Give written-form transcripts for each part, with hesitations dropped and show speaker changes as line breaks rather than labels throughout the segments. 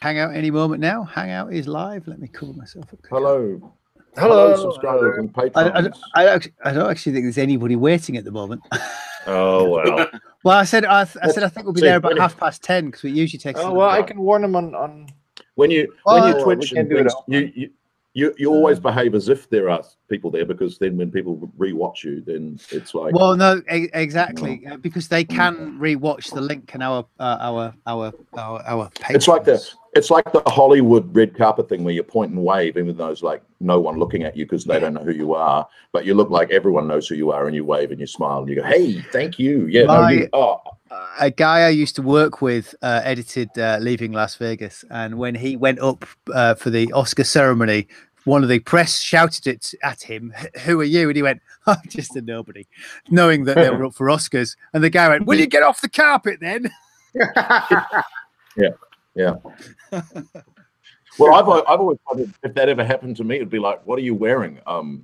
Hangout any moment now. Hangout is live. Let me cover myself up.
Hello.
Hello,
subscribers and patrons.
I don't actually think there's anybody waiting at the moment.
Oh well.
Well, I said I think we'll be there about 10:30 because it usually takes.
Oh well, I can warn them on
when you Twitch and things, you always behave as if there are people there, because then when people rewatch you, then it's like,
well, no, exactly, because they can rewatch the link and our patrons.
It's like the Hollywood red carpet thing where you point and wave, even though there's like no one looking at you because they don't know who you are, but you look like everyone knows who you are, and you wave and you smile and you go, "Hey, thank you." Yeah,
a guy I used to work with edited Leaving Las Vegas, and when he went up for the Oscar ceremony, one of the press shouted it at him, "Who are you?" And he went, "I'm just a nobody," knowing that they were up for Oscars. And the guy went, "Will you get off the carpet then?"
Yeah. Well, I've always wondered if that ever happened to me, it'd be like, "What are you wearing?"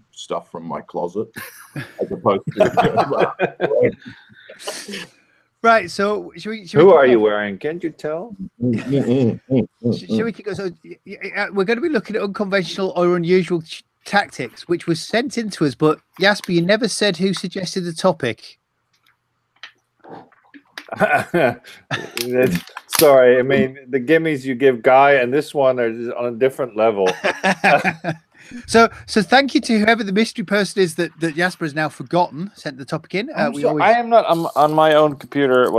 Stuff from my closet, as opposed to.
Right. So, should we
who are you wearing? Can't you tell?
Should we go? So, we're going to be looking at unconventional or unusual tactics, which was sent in to us. But Jasper, you never said who suggested the topic.
Sorry, I mean the gimmies you give Guy and this one are on a different level.
So thank you to whoever the mystery person is that Jasper has now forgotten sent the topic in.
I am not. I'm on my own computer.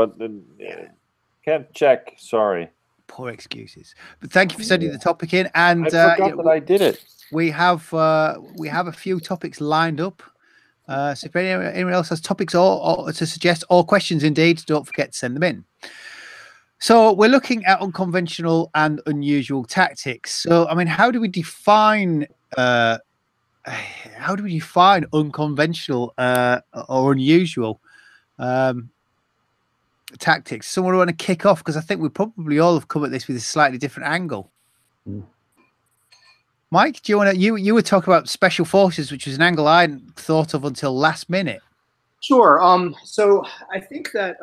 Can't check. Sorry.
Poor excuses. But thank you for sending the topic in. And
I forgot that I did it.
We have a few topics lined up. So if anyone else has topics or to suggest, or questions indeed, don't forget to send them in. So we're looking at unconventional and unusual tactics. So I mean, how do we define unconventional or unusual tactics? Someone want to kick off, because I think we probably all have come at this with a slightly different angle. Mike, do you want to? You were talking about special forces, which was an angle I hadn't thought of until last minute.
Sure. So I think that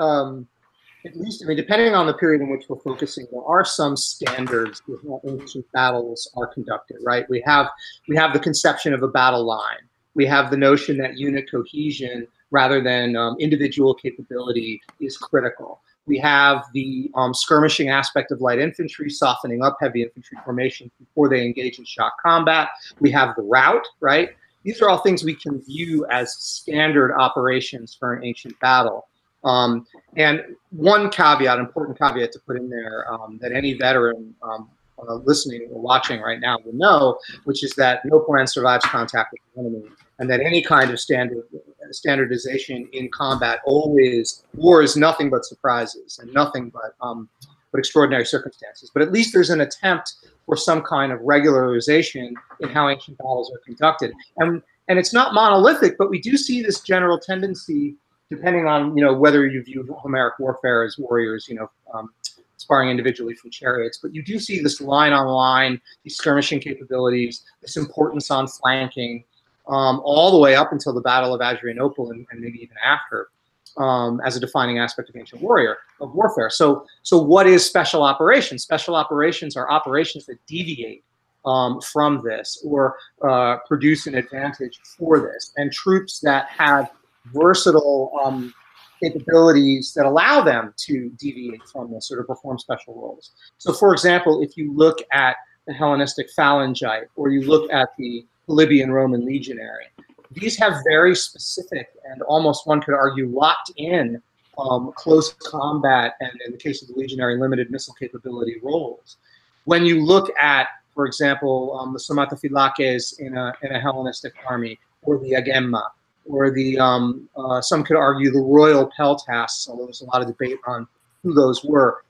at least, I mean, depending on the period in which we're focusing, there are some standards with how ancient battles are conducted. Right. We have the conception of a battle line. We have the notion that unit cohesion rather than individual capability is critical. We have the skirmishing aspect of light infantry, softening up heavy infantry formations before they engage in shock combat. We have the rout, right? These are all things we can view as standard operations for an ancient battle. And one caveat, important caveat to put in there, that any veteran listening or watching right now will know, which is that no plan survives contact with the enemy, and that any kind of standardization in combat always, war is nothing but surprises and nothing but extraordinary circumstances. But at least there's an attempt for some kind of regularization in how ancient battles are conducted. And it's not monolithic, but we do see this general tendency, depending on, whether you view Homeric warfare as warriors, sparring individually from chariots, but you do see this line on line, these skirmishing capabilities, this importance on flanking, all the way up until the Battle of Adrianople and maybe even after, as a defining aspect of ancient warfare. So what is special operations? Special operations are operations that deviate from this or produce an advantage for this, and troops that have versatile capabilities that allow them to deviate from this or to perform special roles. So, for example, if you look at the Hellenistic phalangite, or you look at the Libyan Roman legionary, these have very specific and almost, one could argue, locked in close combat, and in the case of the legionary, limited missile capability roles. When you look at, for example, the somatophylakes in a Hellenistic army, or the agemma, or the some could argue the royal peltasts, although there's a lot of debate on who those were.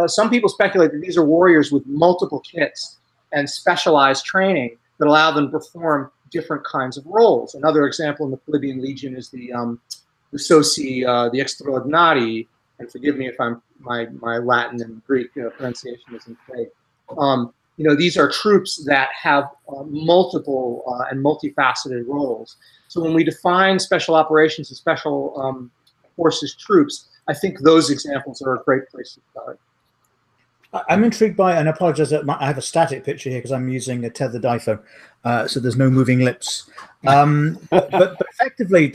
Some people speculate that these are warriors with multiple kits and specialized training that allow them to perform different kinds of roles. Another example in the Libyan Legion is the Soci, the Extraordinari, and forgive me if my Latin and Greek pronunciation isn't great. These are troops that have multiple and multifaceted roles. So when we define special operations and special forces troops, I think those examples are a great place to start.
I'm intrigued by, and I apologize, I have a static picture here because I'm using a tethered iPhone, so there's no moving lips. But effectively,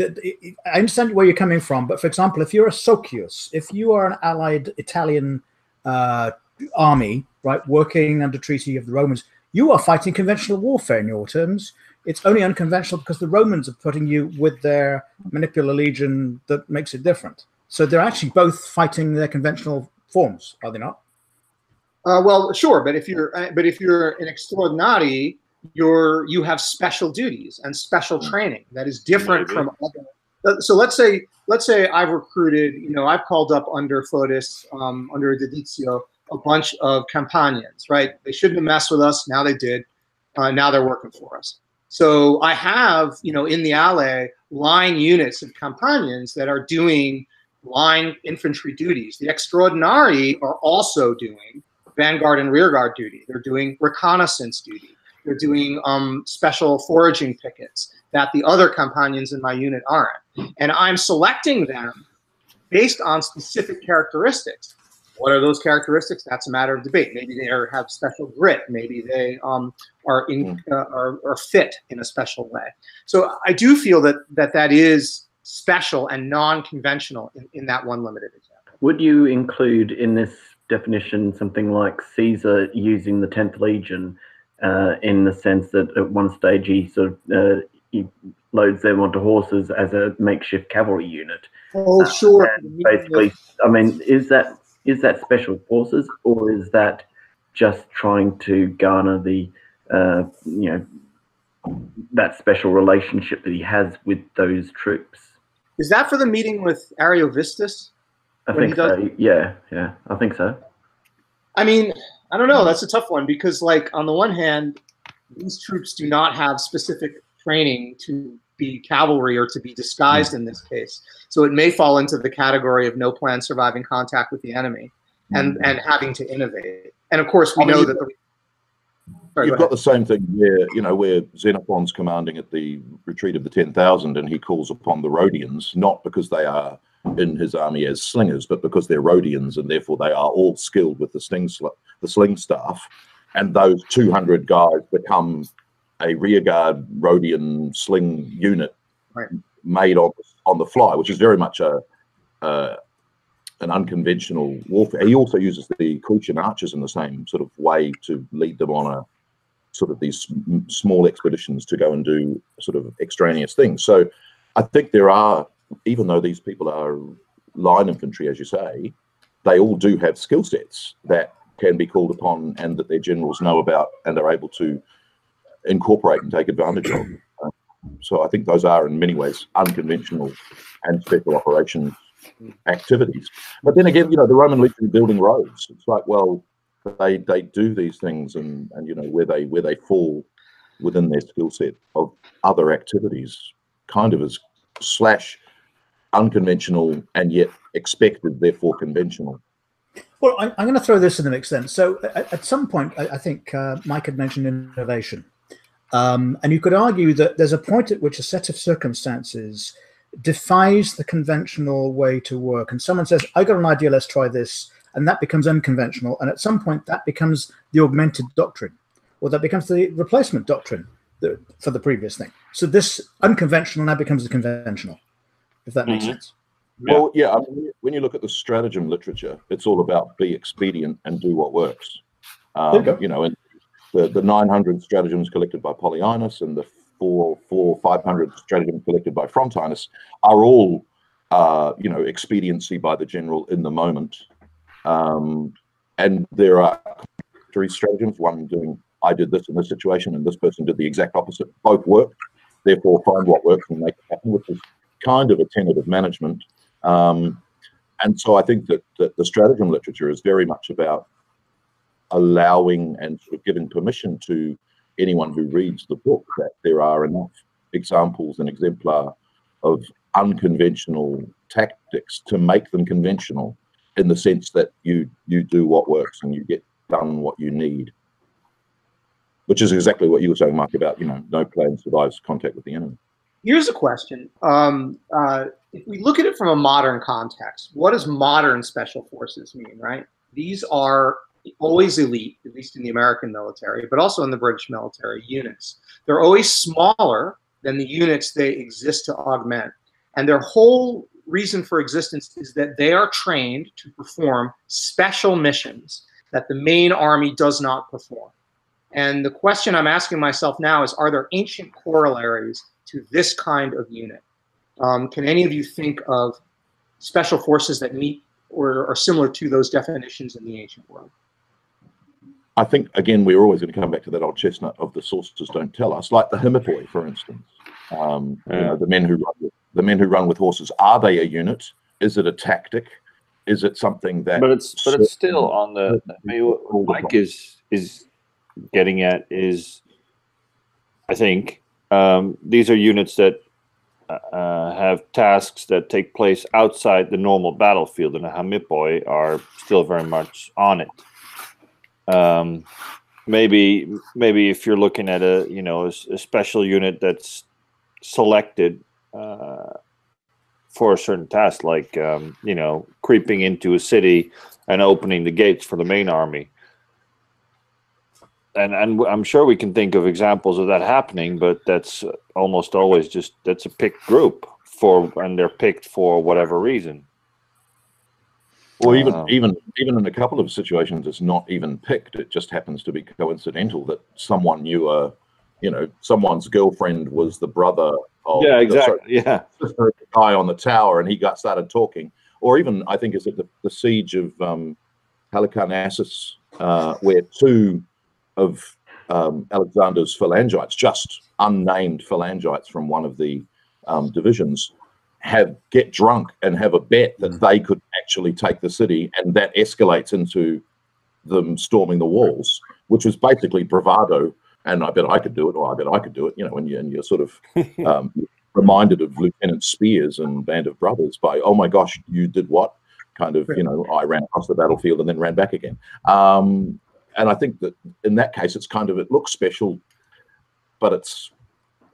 I understand where you're coming from. But for example, if you're a Socius, if you are an allied Italian army, right, working under treaty of the Romans, you are fighting conventional warfare in your terms. It's only unconventional because the Romans are putting you with their manipular legion that makes it different. So they're actually both fighting their conventional forms, are they not?
Well, sure, but if you're an extraordinary, you have special duties and special training that is different from other. So let's say I've recruited, I've called up under Fotis, under Dedizio, a bunch of companions, right? They shouldn't have messed with us. Now they did. Now they're working for us. So I have, in the alley, line units of companions that are doing line infantry duties. The extraordinary are also doing vanguard and rearguard duty. They're doing reconnaissance duty. They're doing special foraging pickets that the other companions in my unit aren't. And I'm selecting them based on specific characteristics. What are those characteristics? That's a matter of debate. Maybe they have special grit. Maybe they are fit in a special way. So I do feel that is special and non-conventional in that one limited example.
Would you include in this definition something like Caesar using the 10th Legion in the sense that at one stage he he loads them onto horses as a makeshift cavalry unit?
Oh, sure.
Basically, I mean, is that special forces, or is that just trying to garner the that special relationship that he has with those troops?
Is that for the meeting with Ariovistus?
I think so. Yeah, I think so.
I mean, I don't know. That's a tough one because, like, on the one hand, these troops do not have specific training to be cavalry or to be disguised in this case. So it may fall into the category of no plan surviving contact with the enemy and having to innovate. And of course, we know that
you've got the same thing where Xenophon's commanding at the retreat of the 10,000 and he calls upon the Rhodians, not because they are in his army as slingers, but because they're Rhodians and therefore they are all skilled with the sling staff. And those 200 guys become a rearguard Rhodian sling unit made on the fly, which is very much an unconventional warfare. He also uses the Cretan archers in the same sort of way to lead them on a sort of these small expeditions to go and do sort of extraneous things. So I think there are, even though these people are line infantry, as you say, they all do have skill sets that can be called upon and that their generals know about and are able to incorporate and take advantage of. So I think those are in many ways unconventional and special operations activities. But then again, the Roman legion building roads, it's like, well, they do these things and where they fall within their skill set of other activities, kind of as / unconventional and yet expected, therefore conventional.
Well, I'm going to throw this in the mix then. So at some point, I think Mike had mentioned innovation. And you could argue that there's a point at which a set of circumstances defies the conventional way to work. And someone says, I got an idea, let's try this. And that becomes unconventional. And at some point, that becomes the augmented doctrine, or that becomes the replacement doctrine for the previous thing. So this unconventional now becomes the conventional, if that makes sense.
Well, yeah, I mean, when you look at the stratagem literature, it's all about be expedient and do what works. And the 900 stratagems collected by Polyaenus and the 500 stratagems collected by Frontinus are all, expediency by the general in the moment. And there are 3 stratagems, one doing, I did this in this situation, and this person did the exact opposite. Both work, therefore find what works and make it happen, which is kind of a tenet of management. And so I think that the stratagem literature is very much about allowing and sort of giving permission to anyone who reads the book that there are enough examples and exemplar of unconventional tactics to make them conventional, in the sense that you do what works and you get done what you need, which is exactly what you were saying, Mark, about no plan survives contact with the enemy.
Here's a question. If we look at it from a modern context, what does modern special forces mean, right? These are always elite, at least in the American military, but also in the British military units. They're always smaller than the units they exist to augment. And their whole reason for existence is that they are trained to perform special missions that the main army does not perform. And the question I'm asking myself now is, are there ancient corollaries to this kind of unit? Can any of you think of special forces that meet or are similar to those definitions in the ancient world?
I think, again, we're always going to come back to that old chestnut of the sources don't tell us, like the Hemippoi, for instance. You know, the men who run with horses, are they a unit? Is it a tactic? Is it something that?
But it's still on the. I mean, what Mike is getting at is, I think these are units that have tasks that take place outside the normal battlefield, and the Hemippoi are still very much on it. Maybe if you're looking at a special unit that's selected for a certain task, like creeping into a city and opening the gates for the main army. And I'm sure we can think of examples of that happening, but that's almost always that's a picked group and they're picked for whatever reason.
Or even in a couple of situations, it's not even picked. It just happens to be coincidental that someone knew someone's girlfriend was the brother of
the
guy on the tower, and he started talking. Or even, I think, is it the siege of Halicarnassus, where two of Alexander's phalangites, just unnamed phalangites from one of the divisions, get drunk and have a bet that they could actually take the city, and that escalates into them storming the walls, which was basically bravado. And I bet I could do it, or I bet I could do it. When you're sort of reminded of Lieutenant Spears and Band of Brothers by, oh my gosh, you did what? Kind of, I ran across the battlefield and then ran back again. And I think that in that case, it looks special, but it's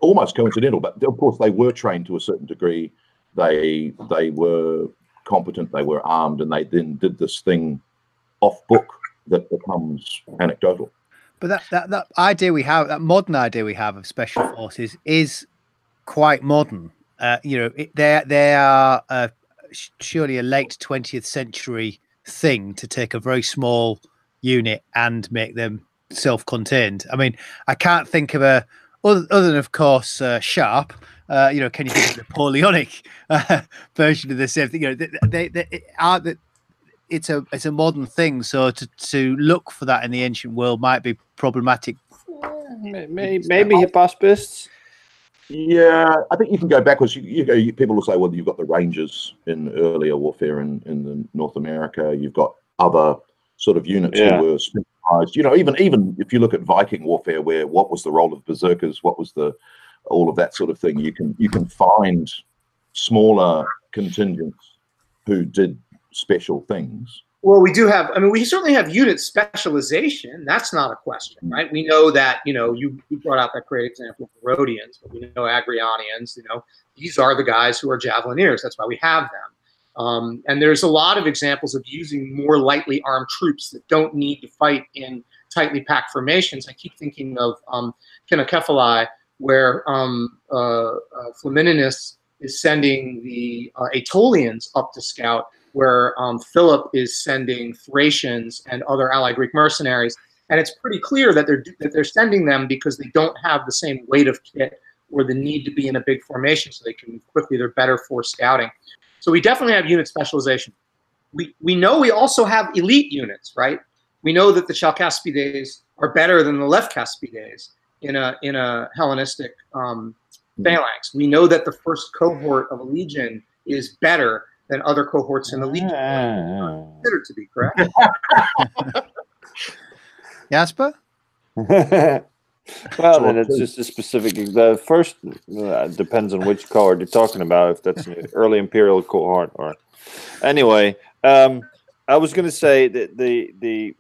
almost coincidental. But of course, they were trained to a certain degree. They were competent, they were armed, and they then did this thing off book that becomes anecdotal.
But that idea we have, that modern idea we have of special forces, is quite modern. They are surely a late 20th century thing to take a very small unit and make them self-contained. I mean, I can't think of other than, of course, Sharp. Can you think of the Napoleonic version of the same thing? It's a modern thing. So to look for that in the ancient world might be problematic.
Maybe Hippospis.
Yeah, I think you can go backwards. People will say, well, you've got the Rangers in earlier warfare in North America. You've got other sort of units who were specialized. Even if you look at Viking warfare, what was the role of berserkers? What was all of that sort of thing? You can find smaller contingents who did special things.
Well, we certainly have unit specialization. That's not a question, right? We know that, you brought out that great example of the Rhodians, but we know Agrianians, these are the guys who are javelineers. That's why we have them. And there's a lot of examples of using more lightly armed troops that don't need to fight in tightly packed formations. I keep thinking of Kenokephali, where Flamininus is sending the Aetolians up to scout, where Philip is sending Thracians and other allied Greek mercenaries. And it's pretty clear that they're sending them because they don't have the same weight of kit or the need to be in a big formation, so they can move quickly. They're better for scouting. So we definitely have unit specialization. We know we also have elite units, right? We know that the Chalcaspides are better than the Left Caspides in a Hellenistic phalanx. We know that the first cohort of a legion is better than other cohorts in the legion. Considered to be correct.
Jasper?
Well, then it's just a specific. The first depends on which cohort you're talking about. If that's an early imperial cohort, or anyway, I was going to say that the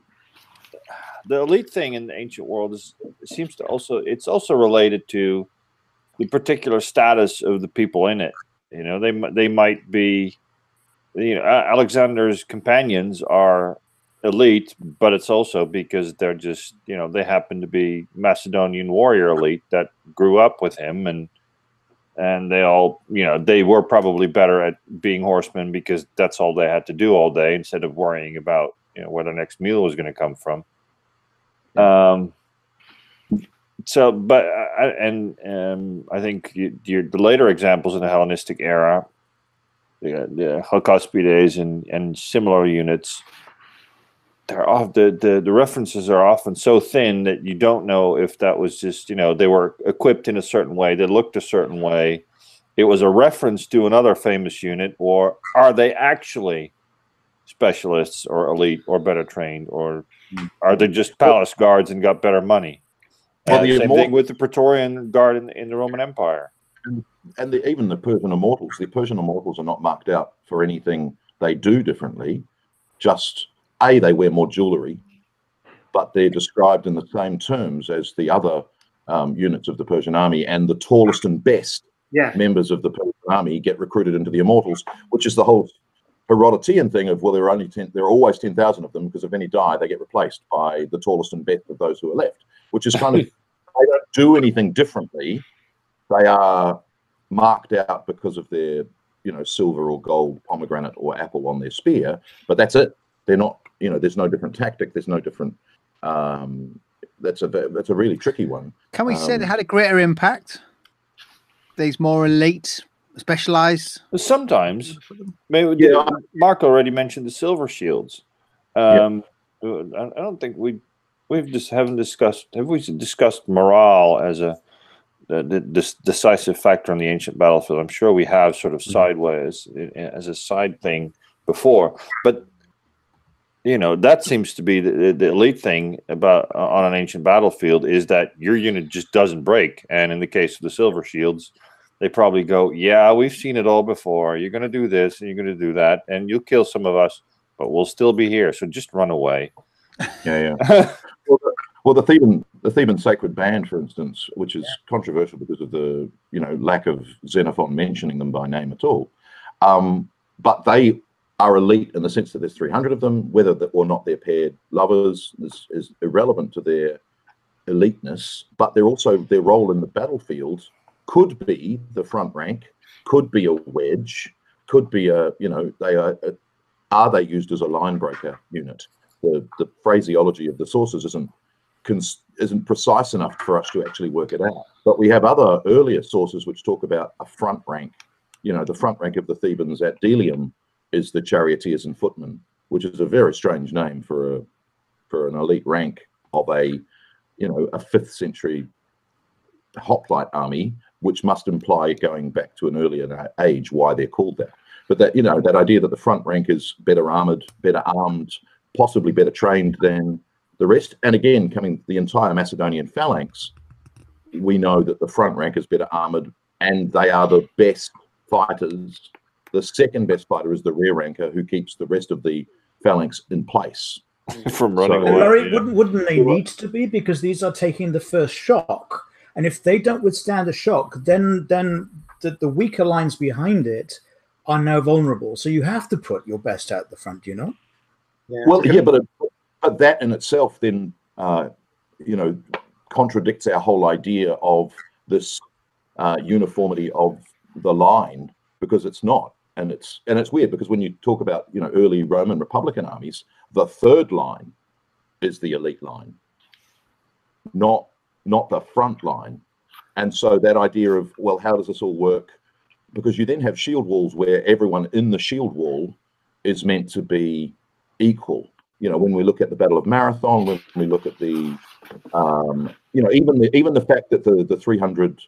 elite thing in the ancient world it's also related to the particular status of the people in it. They might be. Alexander's companions are elite, but it's also because they're just, they happen to be Macedonian warrior elite that grew up with him, and they all, they were probably better at being horsemen because that's all they had to do all day instead of worrying about, where their next meal was going to come from. So, but I think the later examples in the Hellenistic era, the Chalcospides and similar units, they're off. The references are often so thin that you don't know if that was just, they were equipped in a certain way, they looked a certain way, it was a reference to another famous unit, or are they actually specialists or elite or better trained, or are they just palace guards and got better money? Well, same thing with the Praetorian Guard in the Roman Empire.
And even the Persian immortals. The Persian immortals are not marked out for anything they do differently. Just, they wear more jewelry, but they're described in the same terms as the other units of the Persian army, and the tallest and best members of the Persian army get recruited into the immortals, which is the whole Herodotean thing of, well, there are always 10,000 of them, because if any die, they get replaced by the tallest and best of those who are left, which is kind of, they don't do anything differently. They are marked out because of their, silver or gold, pomegranate or apple on their spear, but that's it. They're not, there's no different tactic. There's no different, that's a really tricky one.
Can we say they had a greater impact? These more elite, specialized?
Sometimes. Maybe, Mark already mentioned the silver shields. I don't think haven't discussed. Have we discussed morale as the decisive factor on the ancient battlefield? I'm sure we have, sort of sideways as a side thing before, but that seems to be the elite thing about on an ancient battlefield, is that your unit just doesn't break. And in the case of the silver shields, they probably go, yeah, we've seen it all before. You're going to do this and you're going to do that, and you'll kill some of us, but we'll still be here. So just run away.
Yeah. Well, the Theban sacred band, for instance, which is controversial because of the lack of Xenophon mentioning them by name at all, but they are elite in the sense that there's 300 of them. Whether or not they're paired lovers is irrelevant to their eliteness, but they're also, their role in the battlefield could be the front rank, could be a wedge, could be are they used as a line breaker unit? The phraseology of the sources isn't precise enough for us to actually work it out. But we have other earlier sources which talk about a front rank. The front rank of the Thebans at Delium is the charioteers and footmen, which is a very strange name for an elite rank of a 5th century hoplite army, which must imply, going back to an earlier age, why they're called that. But that that idea that the front rank is better armored, better armed, possibly better trained than the rest. And again, the entire Macedonian phalanx, we know that the front rank is better armored, and they are the best fighters. The second best fighter is the rear ranker, who keeps the rest of the phalanx in place
from running away.
Larry, wouldn't they need to be, because these are taking the first shock, and if they don't withstand the shock, then the weaker lines behind it are now vulnerable. So you have to put your best out the front, Yeah.
Well, but that in itself then contradicts our whole idea of this uniformity of the line, because it's not. And it's weird, because when you talk about early Roman Republican armies, the third line is the elite line, not the front line. And so that idea of, well, how does this all work? Because you then have shield walls where everyone in the shield wall is meant to be equal. When we look at the Battle of Marathon, when we look at the even the fact that the 300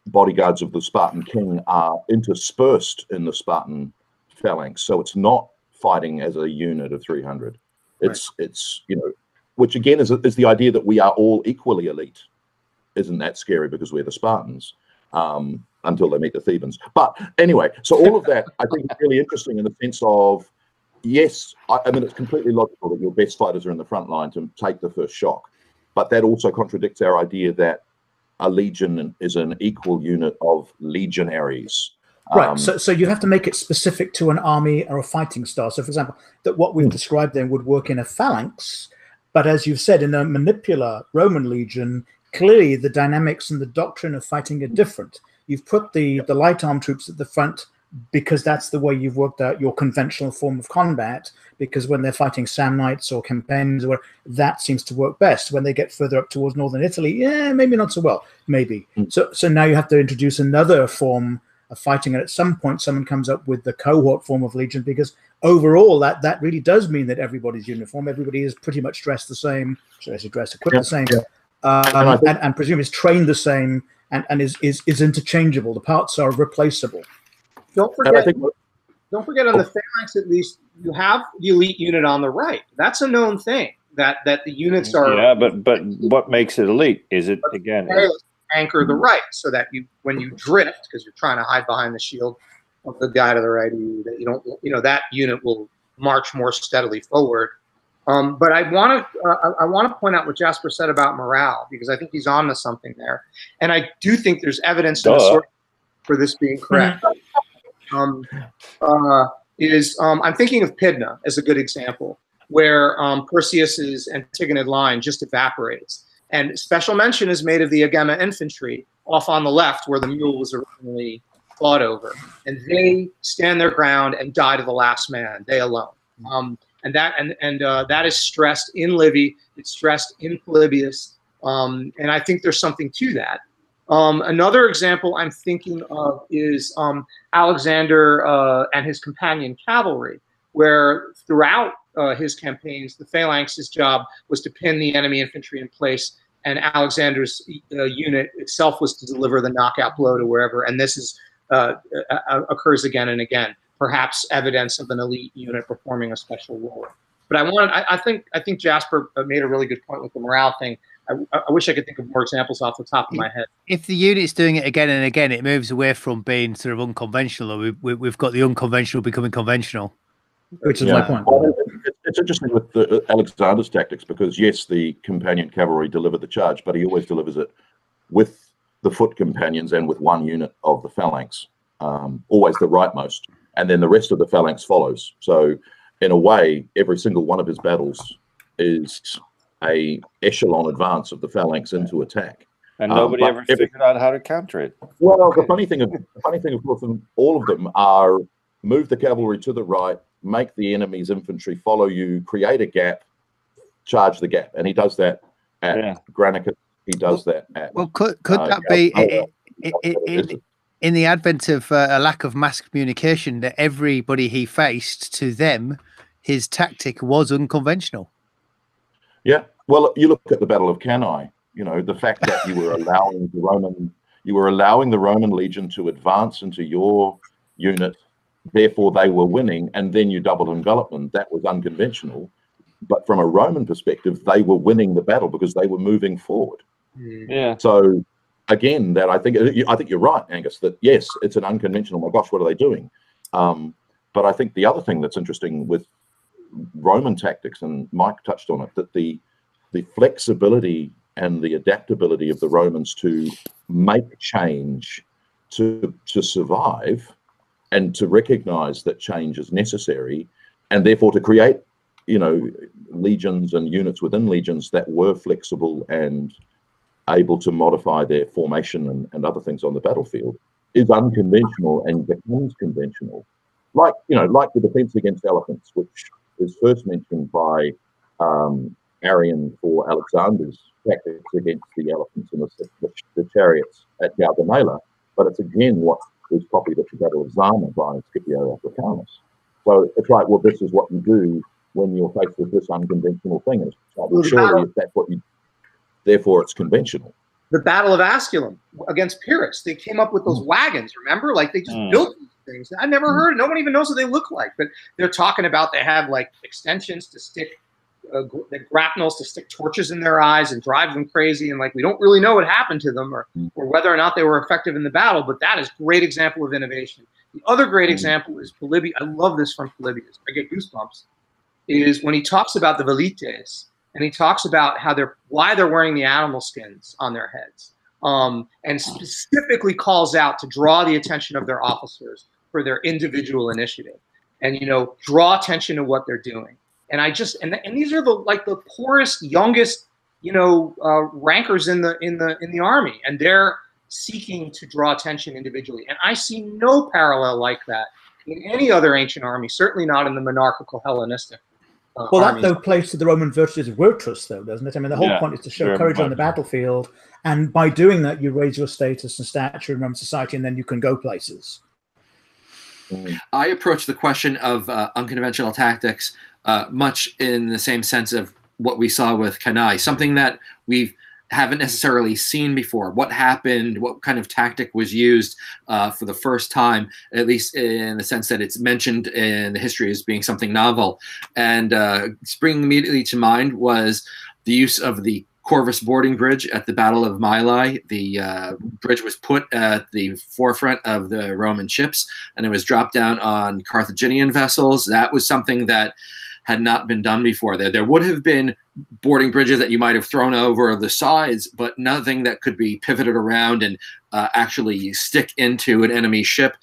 bodyguards of the Spartan king are interspersed in the Spartan phalanx, so it's not fighting as a unit of 300. It's which again is the idea that we are all equally elite. Isn't that scary, because we're the Spartans until they meet the Thebans. But anyway, so all of that I think is really interesting in the sense of, yes, I mean, it's completely logical that your best fighters are in the front line to take the first shock, but that also contradicts our idea that a legion is an equal unit of legionaries.
Right. So you have to make it specific to an army or a fighting style. So, for example, that what we've described then would work in a phalanx, but as you've said, in a manipular Roman legion, clearly the dynamics and the doctrine of fighting are different. You've put the light arm troops at the front because that's the way you've worked out your conventional form of combat, because when they're fighting Samnites or campaigns, or that seems to work best. When they get further up towards northern Italy, yeah, maybe not so well, maybe. So now you have to introduce another form of fighting, and at some point someone comes up with the cohort form of legion, because overall that really does mean that everybody's uniform, everybody is pretty much dressed the same, equipped the same, and presume is trained the same, and is interchangeable. The parts are replaceable.
Don't forget on the phalanx, at least, you have the elite unit on the right. That's a known thing, that the units are.
Yeah, but what makes it elite is it, again,
anchor the right, so that when you drift, because you're trying to hide behind the shield of the guy to the right of you, that you don't, that unit will march more steadily forward. But I want to point out what Jasper said about morale, because I think he's on to something there, and I do think there's evidence in the source for this being correct. I'm thinking of Pydna as a good example, where Perseus's Antigonid line just evaporates. And special mention is made of the Agema infantry off on the left, where the mule was originally fought over. And they stand their ground and die to the last man, they alone. And that is stressed in Livy, it's stressed in Polybius, and I think there's something to that. Another example I'm thinking of is Alexander and his companion cavalry, where throughout his campaigns, the phalanx's job was to pin the enemy infantry in place, and Alexander's unit itself was to deliver the knockout blow to wherever. And this is occurs again and again, perhaps evidence of an elite unit performing a special role. But I think Jasper made a really good point with the morale thing. I wish I could think of more examples off the top of my head.
If the unit's doing it again and again, it moves away from being sort of unconventional, or we've got the unconventional becoming conventional.
Which is my point.
It's interesting with Alexander's tactics, because yes, the companion cavalry deliver the charge, but he always delivers it with the foot companions and with one unit of the phalanx, always the rightmost, and then the rest of the phalanx follows. So in a way, every single one of his battles is a echelon advance of the phalanx into attack.
And nobody ever figured out how to counter it.
Well, the funny thing, of course, all of them are move the cavalry to the right, make the enemy's infantry follow you, create a gap, charge the gap, and he does that at Granicus. He does that at.
Well, could that be in the advent of a lack of mass communication, that everybody he faced, to them, his tactic was unconventional?
Yeah. Well, you look at the Battle of Cannae. The fact that you were allowing the Roman legion to advance into your unit, therefore they were winning, and then you doubled envelopment. That was unconventional, but from a Roman perspective, they were winning the battle because they were moving forward.
Yeah.
So again, that I think you're right, Angus, that yes, it's an unconventional. My gosh, what are they doing? But I think the other thing that's interesting with Roman tactics, and Mike touched on it, that the flexibility and the adaptability of the Romans to make change to survive, and to recognize that change is necessary, and therefore to create, legions and units within legions that were flexible and able to modify their formation and other things on the battlefield, is unconventional and becomes conventional. Like the defense against elephants, which is first mentioned by Arrian for Alexander's tactics against the elephants and the chariots at Gaugamela, but it's again what is copied at the Battle of Zama by Scipio Africanus. So it's like, well, this is what you do when you're faced with this unconventional thing. And it's like, well, surely if that's what you, therefore it's conventional.
The Battle of Asculum against Pyrrhus, they came up with those wagons, remember? Like, they just built these things. I never heard, no one even knows what they look like, but they're talking about they have like extensions to stick, the grapnels to stick torches in their eyes and drive them crazy, and like we don't really know what happened to them or whether or not they were effective in the battle, but that is a great example of innovation. The other great example is Polybius. I love this from Polybius. I get goosebumps. Is when he talks about the velites, and he talks about how why they're wearing the animal skins on their heads. and specifically calls out to draw the attention of their officers for their individual initiative, and draw attention to what they're doing. And and these are the poorest, youngest rankers in the army, and they're seeking to draw attention individually. And I see no parallel like that in any other ancient army, certainly not in the monarchical Hellenistic.
Well, that though plays to the Roman virtues of virtus, though, doesn't it? I mean, the whole point is to show courage on the battlefield, and by doing that, you raise your status and stature in Roman society, and then you can go places.
I approach the question of unconventional tactics much in the same sense of what we saw with Kanai, something that we haven't necessarily seen before. What happened? What kind of tactic was used for the first time, at least in the sense that it's mentioned in the history as being something novel. And springing immediately to mind was the use of the Corvus boarding bridge at the Battle of Mylae. The bridge was put at the forefront of the Roman ships, and it was dropped down on Carthaginian vessels. That was something that had not been done before. There would have been boarding bridges that you might have thrown over the sides, but nothing that could be pivoted around and actually stick into an enemy ship.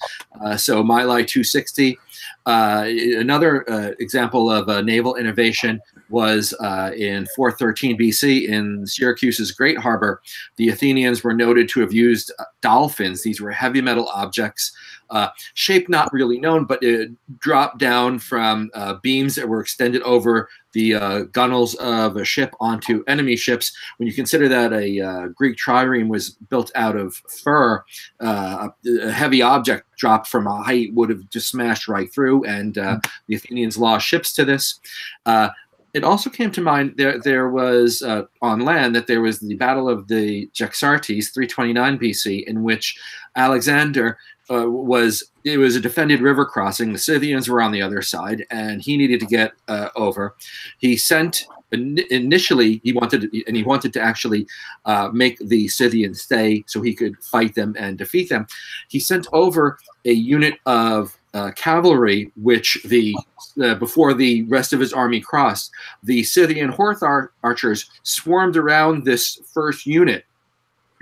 So Mylae 260. Another example of a naval innovation was in 413 BC in Syracuse's Great Harbor. The Athenians were noted to have used dolphins. These were heavy metal objects, shape not really known, but it dropped down from beams that were extended over the gunwales of a ship onto enemy ships. When you consider that a Greek trireme was built out of fur, a heavy object dropped from a height would have just smashed right through, and the Athenians lost ships to this. It also came to mind there was on land that there was the Battle of the Jaxartes, 329 BC, in which Alexander was a defended river crossing. The Scythians were on the other side, and he needed to get over. He sent initially he wanted to actually make the Scythians stay so he could fight them and defeat them. He sent over a unit of cavalry, which before the rest of his army crossed, the Scythian horse archers swarmed around this first unit.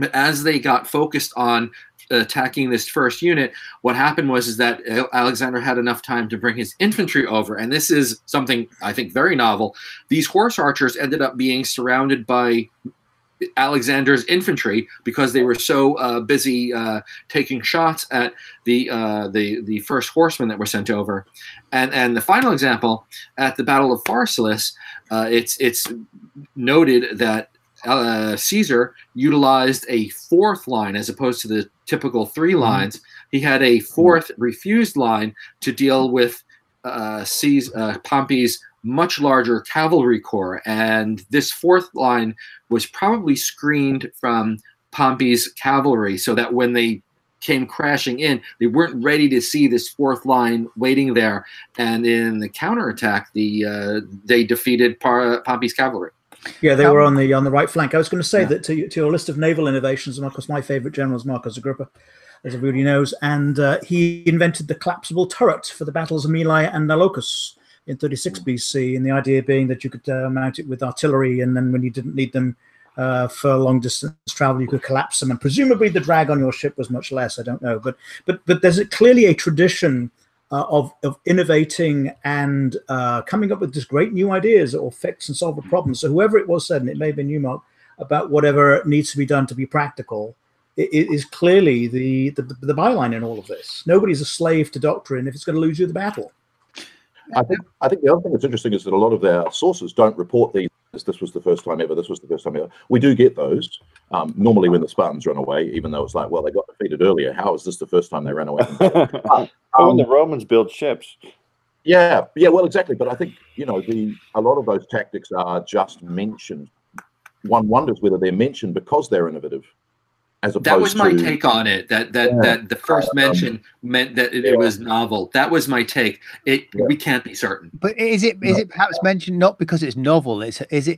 But as they got focused on attacking this first unit, what happened was that Alexander had enough time to bring his infantry over, and this is something I think very novel. These horse archers ended up being surrounded by Alexander's infantry because they were so busy taking shots at the first horsemen that were sent over. And the final example, at the Battle of Pharsalus, it's noted that Caesar utilized a fourth line as opposed to the typical three lines. He had a fourth refused line to deal with Pompey's much larger cavalry corps, and this fourth line was probably screened from Pompey's cavalry so that when they came crashing in, they weren't ready to see this fourth line waiting there. And in the counterattack, they defeated Pompey's cavalry.
Yeah, they were on the right flank. I was going to say that to your list of naval innovations, Marcus, my favorite general is Marcus Agrippa, as everybody knows, and he invented the collapsible turret for the battles of Mylae and Nalocus in 36 BC, and the idea being that you could mount it with artillery, and then when you didn't need them for long distance travel, you could collapse them, and presumably the drag on your ship was much less. I don't know, but there's clearly a tradition of innovating and coming up with just great new ideas that will fix and solve a problem. So whoever it was said, and it may have been you, Mark, about whatever needs to be done to be practical, it is clearly the byline in all of this. Nobody's a slave to doctrine if it's going to lose you the battle.
I think the other thing that's interesting is that a lot of their sources don't report these. This was the first time ever. This was the first time ever. We do get those normally when the Spartans run away, even though it's like, well, they got defeated earlier. How is this the first time they ran away?
When the Romans built ships.
Yeah, well, exactly. But I think a lot of those tactics are just mentioned. One wonders whether they're mentioned because they're innovative.
That was my take on it. That the first mention meant that it was novel. That was my take. We can't be certain.
But is it perhaps mentioned not because it's novel?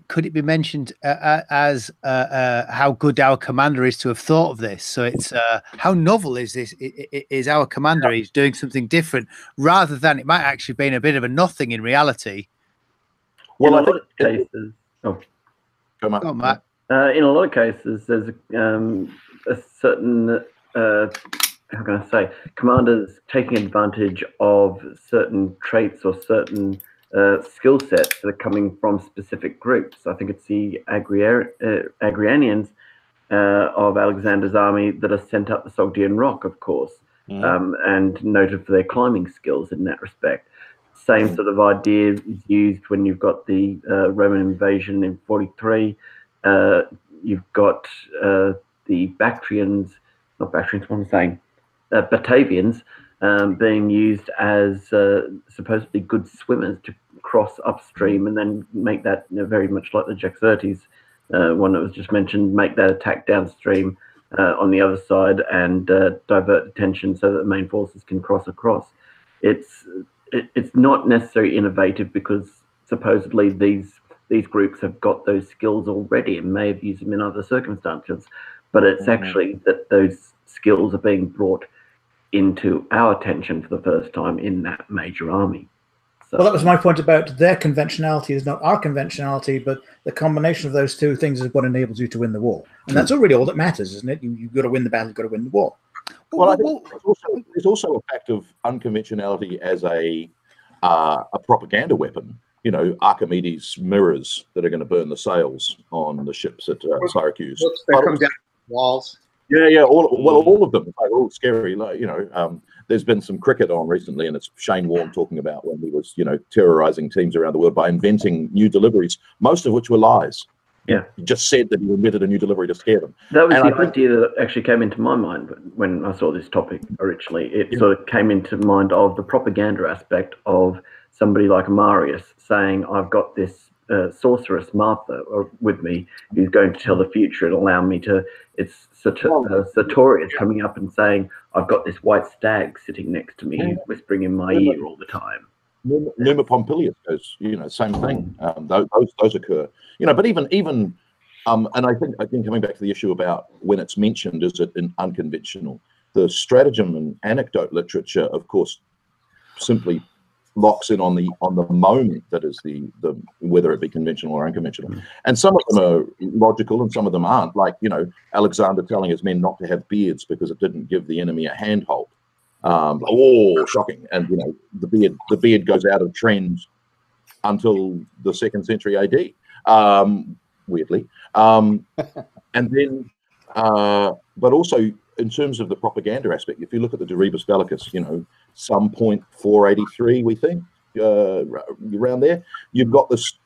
Could it be mentioned as how good our commander is to have thought of this? So it's how novel is this? Is our commander is doing something different rather than it might actually been a bit of a nothing in reality?
Well, I think cases.
Go on, Matt.
In a lot of cases, there's a certain, how can I say, commanders taking advantage of certain traits or certain skill sets that are coming from specific groups. I think it's the Agrianians of Alexander's army that are sent up the Sogdian Rock, of course, and noted for their climbing skills in that respect. Same sort of idea is used when you've got the Roman invasion in 43. You've got the Bactrians, not Bactrians, what am I saying? Batavians being used as supposedly good swimmers to cross upstream and then make that, very much like the Jaxertes one that was just mentioned, make that attack downstream on the other side and divert attention so that the main forces can cross across. It's not necessarily innovative because supposedly these groups have got those skills already and may have used them in other circumstances, but it's actually that those skills are being brought into our attention for the first time in that major army. So,
well, that was my point about their conventionality is not our conventionality, but the combination of those two things is what enables you to win the war. And that's really all that matters, isn't it? You've got to win the battle, you've got to win the war.
Well, I think there's also a fact of unconventionality as a propaganda weapon. You know, Archimedes mirrors that are going to burn the sails on the ships at Syracuse.
That come down walls.
Yeah. All of them. They're all scary. Like, there's been some cricket on recently, and it's Shane Warne talking about when he was, terrorizing teams around the world by inventing new deliveries, most of which were lies.
Yeah.
He just said that he invented a new delivery to scare them.
That was the idea that actually came into my mind when I saw this topic originally. It sort of came into mind of the propaganda aspect of somebody like Marius saying, I've got this sorceress Martha with me who's going to tell the future and allow me to, it's Sartorius coming up and saying, I've got this white stag sitting next to me whispering in my ear all the time.
Numa Pompilius goes, same thing. Those occur, but even and I think again, coming back to the issue about when it's mentioned, is it unconventional? The stratagem and anecdote literature, of course, simply locks in on the moment that is the whether it be conventional or unconventional, and some of them are logical and some of them aren't. Like Alexander telling his men not to have beards because it didn't give the enemy a handhold. Shocking! And the beard goes out of trend until the 2nd century AD. Weirdly, and then, but also in terms of the propaganda aspect, if you look at the De Rebus Bellicus, some point 483, we think, around there, you've got this.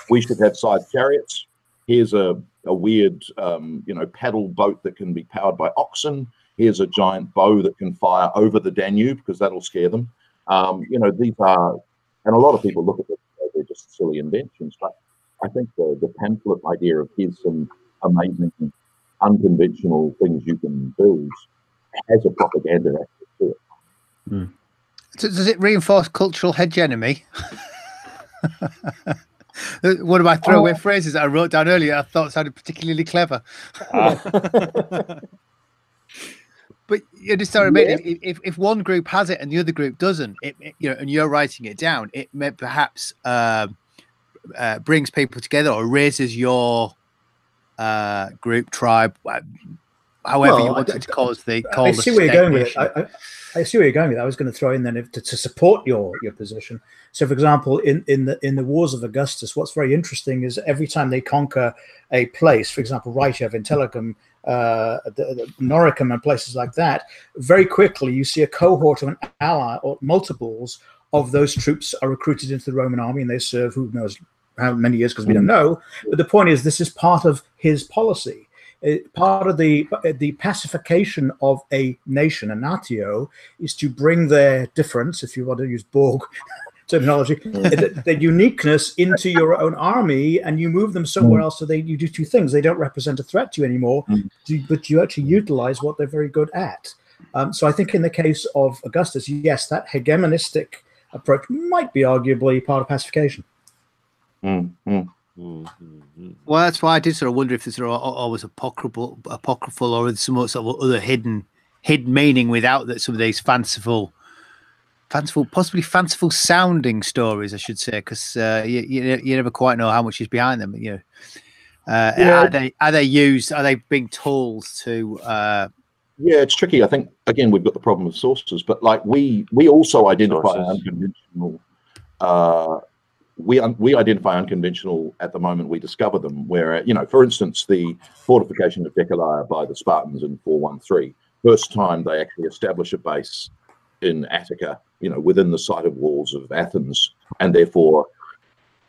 We should have side chariots. Here's a weird, paddle boat that can be powered by oxen. Here's a giant bow that can fire over the Danube because that'll scare them. These are, and a lot of people look at them, they're just silly inventions. But I think the pamphlet idea of here's some amazing, unconventional things you can build has a propaganda aspect to it.
Does it reinforce cultural hegemony? One of my throwaway phrases that I wrote down earlier I thought sounded particularly clever. But you understand what I mean? If one group has it and the other group doesn't, and you're writing it down, it may perhaps brings people together or raises your group, tribe, however you want to call it.
I see where you're going with it. I see where you're going with it. I was going to throw in then to support your position. So, for example, in the Wars of Augustus, what's very interesting is every time they conquer a place, for example, Rhaetia, Vintelicum, Noricum, and places like that, very quickly you see a cohort of an ally or multiples of those troops are recruited into the Roman army, and they serve who knows how many years because we don't know. But the point is, this is part of his policy. Part of the pacification of a nation, a natio, is to bring their difference, if you want to use Borg terminology, the uniqueness into your own army, and you move them somewhere else. So you do two things: they don't represent a threat to you anymore, but you actually utilize what they're very good at. So I think in the case of Augustus, yes, that hegemonistic approach might be arguably part of pacification.
Well, that's why I did sort of wonder if there's always apocryphal or some sort of other hidden meaning without that. Some of these fanciful, possibly fanciful sounding stories, I should say, because you never quite know how much is behind them. Are they used? Are they being tools to?
Yeah, it's tricky. I think again we've got the problem of sources, but like we also identify unconventional. We identify unconventional at the moment we discover them. Where for instance, the fortification of Dekalaya by the Spartans in 413, first time they actually establish a base in Attica, within the cited walls of Athens, and therefore,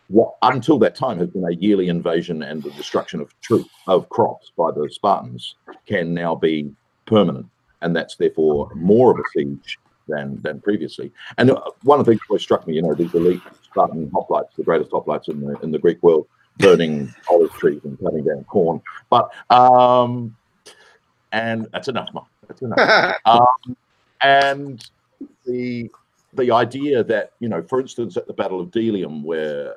what until that time has been a yearly invasion and the destruction of crops by the Spartans can now be permanent, and that's therefore more of a siege than previously. And one of the things that always struck me, these elite Spartan hoplites, the greatest hoplites in the Greek world, burning olive trees and cutting down corn. But and that's enough, Mark. That's enough. And the idea that, for instance, at the Battle of Delium, where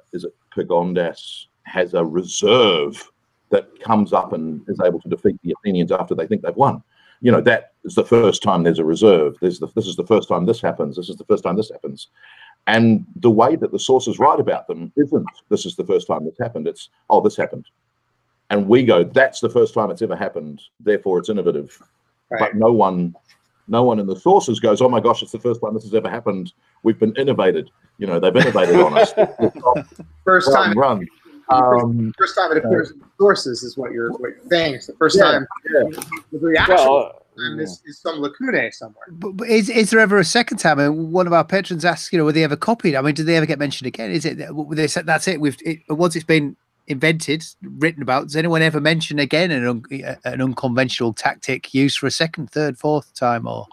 Pagondas has a reserve that comes up and is able to defeat the Athenians after they think they've won. That is the first time there's a reserve. This is the first time this happens. This is the first time this happens. And the way that the sources write about them isn't, this is the first time this happened. It's, oh, this happened. And we go, that's the first time it's ever happened. Therefore, it's innovative. Right. But no one in the sources goes, oh my gosh, it's the first time this has ever happened. We've been innovated. They've innovated on us.
First time
run.
First time it appears in the sources is what you're saying. It's the first time the reaction is some lacunae somewhere.
But is there ever a second time? And one of our patrons asks, were they ever copied? I mean, did they ever get mentioned again? Is it they said that's it? Once it's been invented, written about, does anyone ever mention again an unconventional tactic used for a second, third, fourth time? Or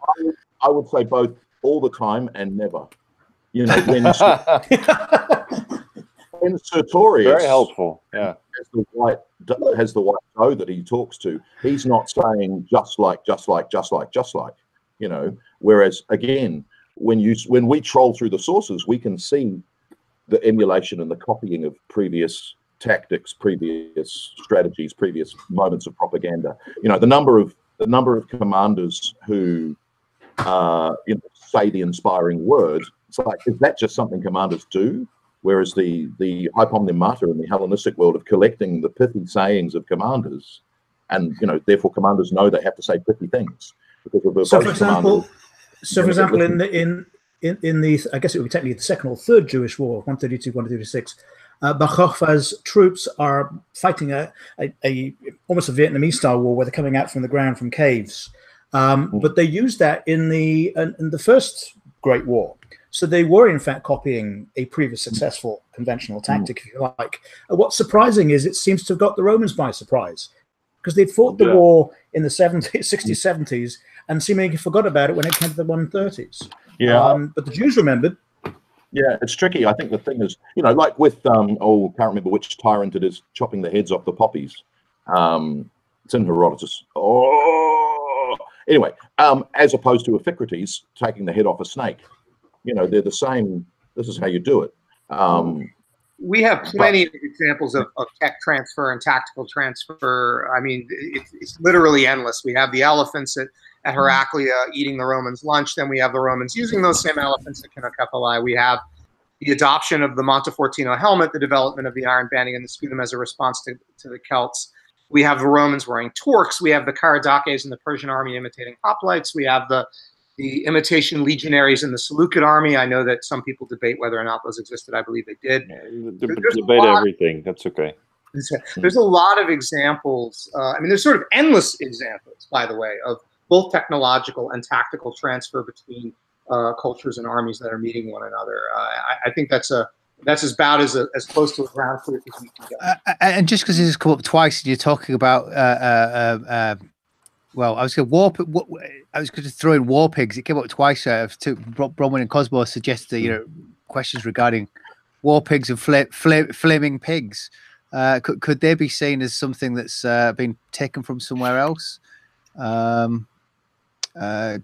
I would say both, all the time and never. When Sertorius,
very helpful,
has the white doe that he talks to, he's not saying just like. Whereas again, when we troll through the sources, we can see the emulation and the copying of previous tactics, previous strategies, previous moments of propaganda. The number of commanders who say the inspiring word. It's like, is that just something commanders do? Whereas the hypomnemata in the Hellenistic world of collecting the pithy sayings of commanders, and therefore commanders know they have to say pithy things.
So, for example, in the I guess it would be technically the second or third Jewish war, 132, 136, Bar Kokhba's troops are fighting a almost a Vietnamese style war where they're coming out from the ground from caves, but they used that in the first Great War. So they were, in fact, copying a previous successful conventional tactic, if you like. What's surprising is it seems to have got the Romans by surprise, because they'd fought the war in the 60s, 70s, and seemingly forgot about it when it came to the 130s.
Yeah.
But the Jews remembered.
Yeah, it's tricky. I think the thing is, like with, can't remember which tyrant it is, chopping the heads off the poppies. It's in Herodotus. Anyway, as opposed to Iphicrates taking the head off a snake. They're the same. This is how you do it.
We have plenty of examples of tech transfer and tactical transfer. I mean, it's literally endless. We have the elephants at Heraclea eating the Romans' lunch. Then we have the Romans using those same elephants at Kenokephali. We have the adoption of the Montefortino helmet, the development of the iron banding and the sputum as a response to the Celts. We have the Romans wearing torques. We have the Karadakes in the Persian army imitating hoplites. We have the imitation legionaries in the Seleucid army. I know that some people debate whether or not those existed. I believe they did.
Debate everything. That's okay.
There's a lot of examples. There's sort of endless examples, by the way, of both technological and tactical transfer between cultures and armies that are meeting one another. I think that's about as close to a ground truth as we can get.
And just because this has come up twice, and you're talking about well, I was going to throw in war pigs. It came up twice. Bronwyn and Cosmo suggested questions regarding war pigs and flaming pigs. Could they be seen as something that's been taken from somewhere else?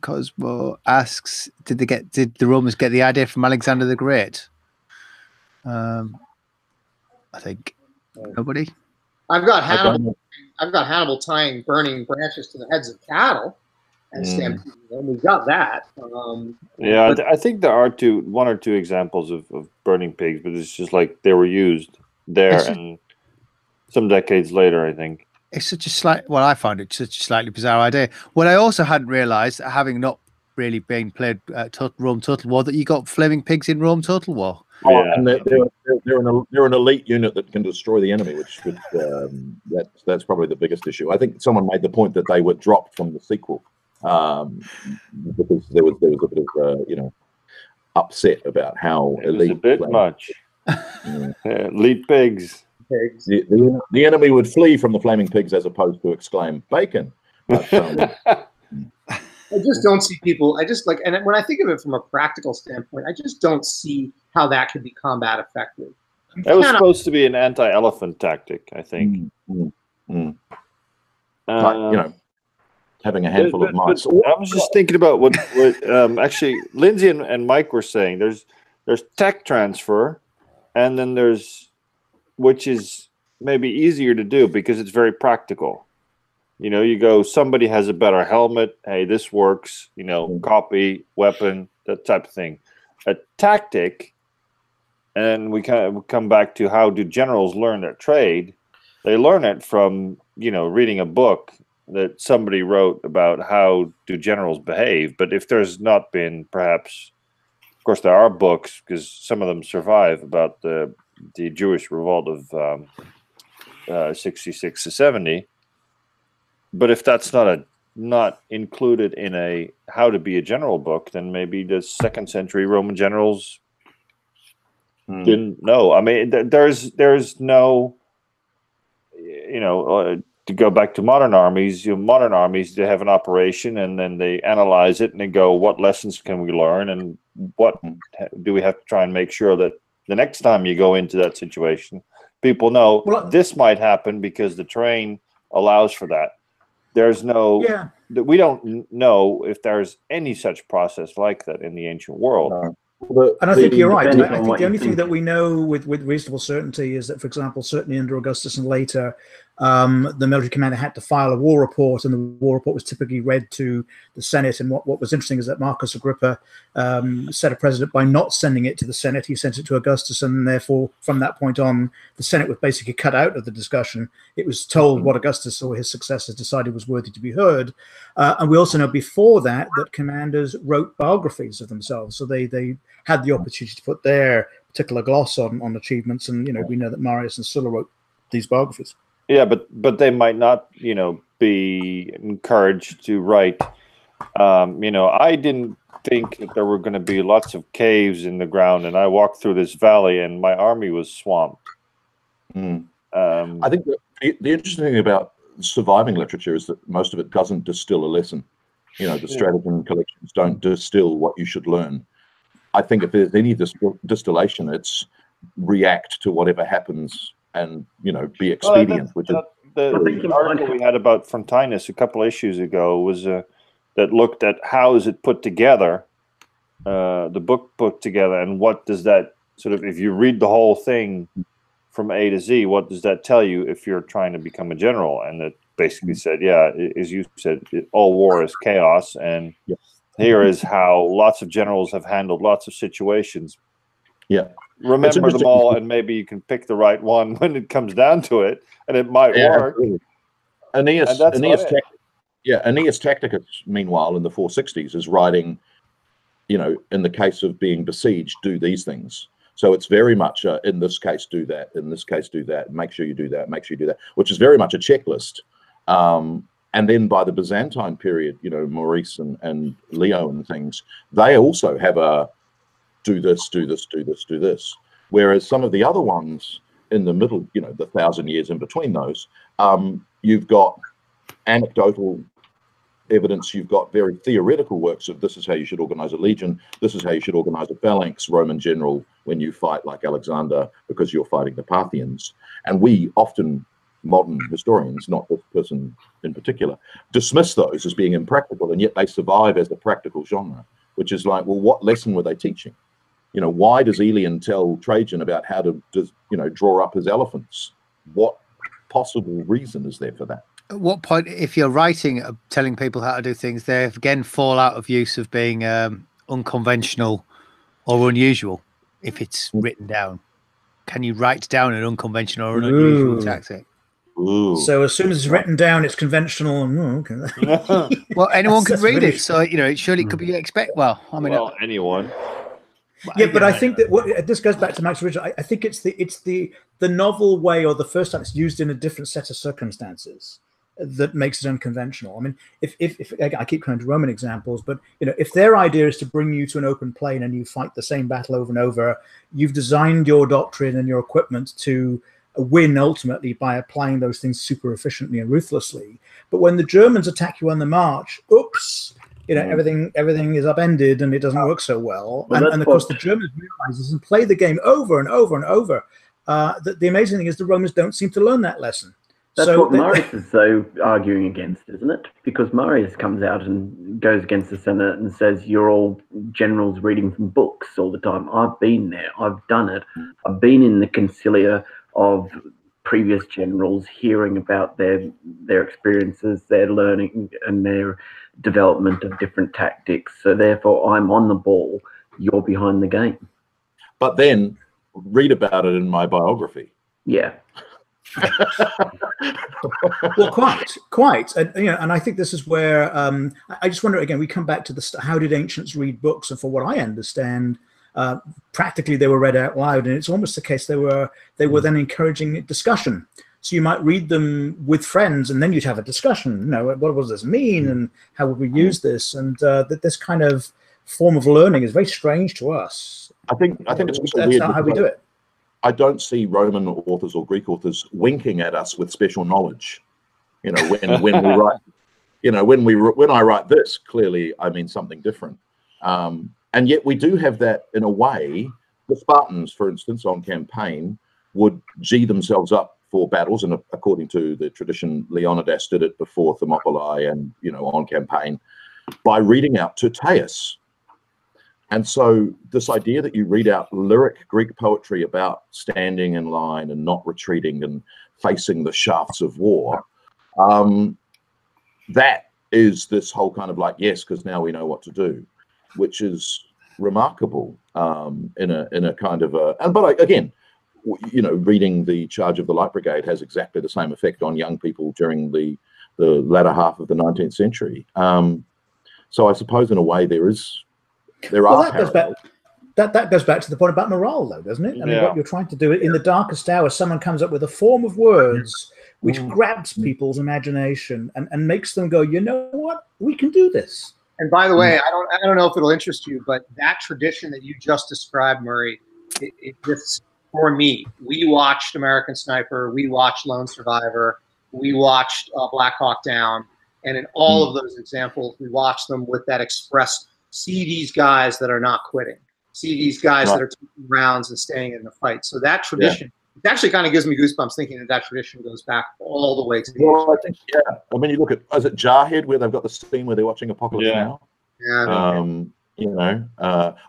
Cosmo asks, did the Romans get the idea from Alexander the Great? I think nobody.
I've got Hannibal tying burning branches to the heads of cattle and stampeding them. We've got that.
I think there are one or two examples of burning pigs, but it's just like they were used there. some decades later, I think.
It's such a I find it such a slightly bizarre idea. What I also hadn't realised, having not really been played Rome Total War, that you got flaming pigs in Rome Total War.
Yeah,
and they're an elite unit that can destroy the enemy, which that's probably the biggest issue. I think someone made the point that they were dropped from the sequel because there was a bit of upset about how elite.
It was a bit much. Elite pigs.
The enemy would flee from the flaming pigs as opposed to exclaim bacon. But,
I just don't see people. And when I think of it from a practical standpoint, I just don't see how that could be combat effective.
That was supposed to be an anti-elephant tactic, I think.
Having a handful of mice.
I was just thinking about what actually Lindsay and Mike were saying. There's tech transfer, and then there's, which is maybe easier to do because it's very practical. You go, somebody has a better helmet. Hey, this works. Copy, weapon, that type of thing. A tactic, and we kind of come back to how do generals learn their trade? They learn it from reading a book that somebody wrote about how do generals behave. But if there's not been, perhaps, of course, there are books because some of them survive about the Jewish revolt of 66 to 70. But if that's not included in a how to be a general book, then maybe the 2nd century Roman generals didn't know. I mean, there's no, to go back to modern armies, they have an operation and then they analyze it and they go, what lessons can we learn and what do we have to try and make sure that the next time you go into that situation, people know this might happen because the terrain allows for that. There's no, we don't know if there's any such process like that in the ancient world.
And I think you're right. I think the only thing that we know with reasonable certainty is that, for example, certainly under Augustus and later, the military commander had to file a war report, and the war report was typically read to the Senate. And what was interesting is that Marcus Agrippa set a precedent by not sending it to the Senate. He sent it to Augustus, and therefore, from that point on, the Senate was basically cut out of the discussion. It was told what Augustus or his successors decided was worthy to be heard. And we also know before that commanders wrote biographies of themselves. So they had the opportunity to put their particular gloss on achievements. And, we know that Marius and Sulla wrote these biographies.
Yeah, but they might not, be encouraged to write. I didn't think that there were going to be lots of caves in the ground, and I walked through this valley, and my army was swamped.
I think the interesting thing about surviving literature is that most of it doesn't distill a lesson. The stratagem collections don't distill what you should learn. I think if there's any distillation, it's react to whatever happens and be expedient.
The article we had about Frontinus a couple of issues ago was that looked at how is it put together, the book put together, and what does that sort of, if you read the whole thing from A to Z, what does that tell you if you're trying to become a general? And it basically said, as you said, all war is chaos, and here is how lots of generals have handled lots of situations. Remember them all, and maybe you can pick the right one when it comes down to it, and it might work.
Aeneas Tacticus, meanwhile, in the 460s, is writing, in the case of being besieged, do these things. So it's very much, in this case, do that. In this case, do that. Make sure you do that. Make sure you do that, which is very much a checklist. And then by the Byzantine period, Maurice and Leo and things, they also have a do this, do this, do this, do this. Whereas some of the other ones in the middle, the 1,000 years in between those, you've got anecdotal evidence, you've got very theoretical works of this is how you should organize a legion, this is how you should organize a phalanx, Roman general, when you fight like Alexander, because you're fighting the Parthians. And we often, modern historians, not this person in particular, dismiss those as being impractical, and yet they survive as a practical genre, which is like, well, what lesson were they teaching? Why does Aelian tell Trajan about how to, draw up his elephants? What possible reason is there for that?
At what point, if you're writing, telling people how to do things, they again fall out of use of being unconventional or unusual if it's written down? Can you write down an unconventional or an unusual tactic?
Ooh.
So as soon as it's written down, it's conventional. And, okay.
Well, anyone can
That's
read
really
it, so it surely could be Well, I mean,
anyone.
Yeah, but I think that this goes back to Max Richard. I think it's the novel way, or the first time it's used in a different set of circumstances, that makes it unconventional. I mean, if I keep coming to Roman examples, but if their idea is to bring you to an open plain and you fight the same battle over and over, you've designed your doctrine and your equipment to win ultimately by applying those things super efficiently and ruthlessly. But when the Germans attack you on the march, oops, everything is upended and it doesn't work so well. And of course, the Germans realize this and play the game over and over and over. The amazing thing is the Romans don't seem to learn that lesson.
That's what Marius is so arguing against, isn't it? Because Marius comes out and goes against the Senate and says, you're all generals reading from books all the time. I've been there. I've done it. I've been in the concilia of previous generals, hearing about their experiences, their learning and their development of different tactics. So therefore, I'm on the ball. You're behind the game.
But then read about it in my biography.
Yeah.
Well, quite, and I think this is where I just wonder again. We come back to how did ancients read books? And for what I understand, practically they were read out loud, and it's almost the case they were then encouraging discussion. So you might read them with friends, and then you'd have a discussion. What does this mean, and how would we use this? And that this kind of form of learning is very strange to us.
I think it's also
that's
weird
not how we do it.
I don't see Roman authors or Greek authors winking at us with special knowledge. When we write, when I write this, clearly I mean something different. And yet we do have that in a way. The Spartans, for instance, on campaign would G themselves up for battles, and according to the tradition, Leonidas did it before Thermopylae and on campaign by reading out Tyrtaeus. And so this idea that you read out lyric Greek poetry about standing in line and not retreating and facing the shafts of war, that is this whole kind of yes, because now we know what to do, which is remarkable in a kind of a. But again, reading The Charge of the Light Brigade has exactly the same effect on young people during the latter half of the 19th century. So I suppose in a way there are parallels.
That goes back to the point about morale, though, doesn't it? I mean, what you're trying to do in the darkest hour, someone comes up with a form of words which grabs people's imagination and makes them go, you know what, we can do this.
And by the way, I don't know if it'll interest you, but that tradition that you just described, Murray, it just, for me, we watched American Sniper, we watched Lone Survivor, we watched Black Hawk Down, and in all of those examples, we watched them with that express. See these guys that are not quitting. See these guys that are taking rounds and staying in the fight. So that tradition, it actually kind of gives me goosebumps thinking that tradition goes back all the way to the
I think, I mean, you look at, is it Jarhead where they've got the scene where they're watching Apocalypse Now?
Yeah.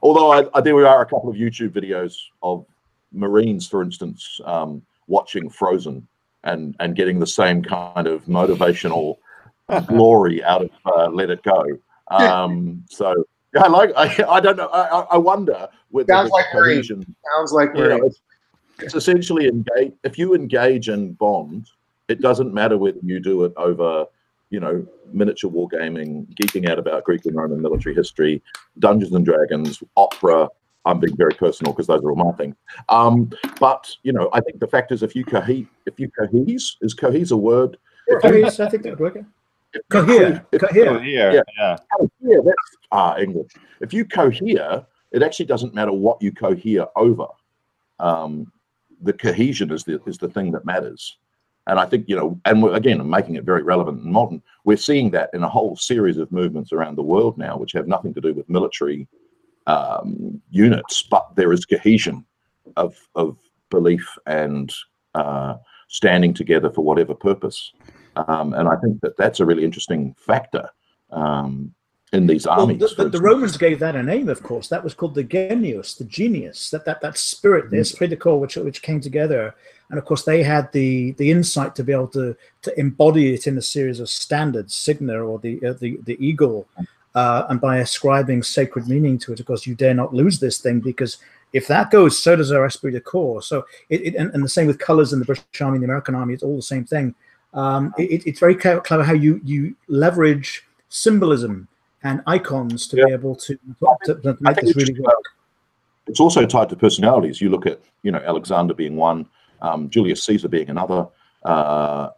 Although there are a couple of YouTube videos of Marines, for instance, watching Frozen and getting the same kind of motivational glory out of Let It Go. So I don't know. I wonder whether
sounds like cohesion. Sounds like
it's essentially engage. If you engage in Bond, it doesn't matter whether you do it over, miniature wargaming, geeking out about Greek and Roman military history, Dungeons and Dragons, opera. I'm being very personal because those are all my things. But I think the fact is, if you cohese, is cohese a word?
Cohese, I think that would work. Cohere.
That's English. If you cohere, it actually doesn't matter what you cohere over. The cohesion is the thing that matters. And I think, and again, I'm making it very relevant and modern. We're seeing that in a whole series of movements around the world now, which have nothing to do with military units, but there is cohesion of belief and standing together for whatever purpose. And I think that's a really interesting factor in these armies.
The Romans gave that a name, of course. That was called the genius, the genius, that spirit, the esprit de corps, which came together. And of course, they had the insight to be able to embody it in a series of standards, Signa or the eagle. And by ascribing sacred meaning to it, of course, you dare not lose this thing because If that goes, so does our esprit de corps. So and the same with colors in the British Army and the American Army. It's all the same thing. It's very clever how you leverage symbolism and icons to be able to make this really work.
It's also tied to personalities. You look at, Alexander being one, Julius Caesar being another. That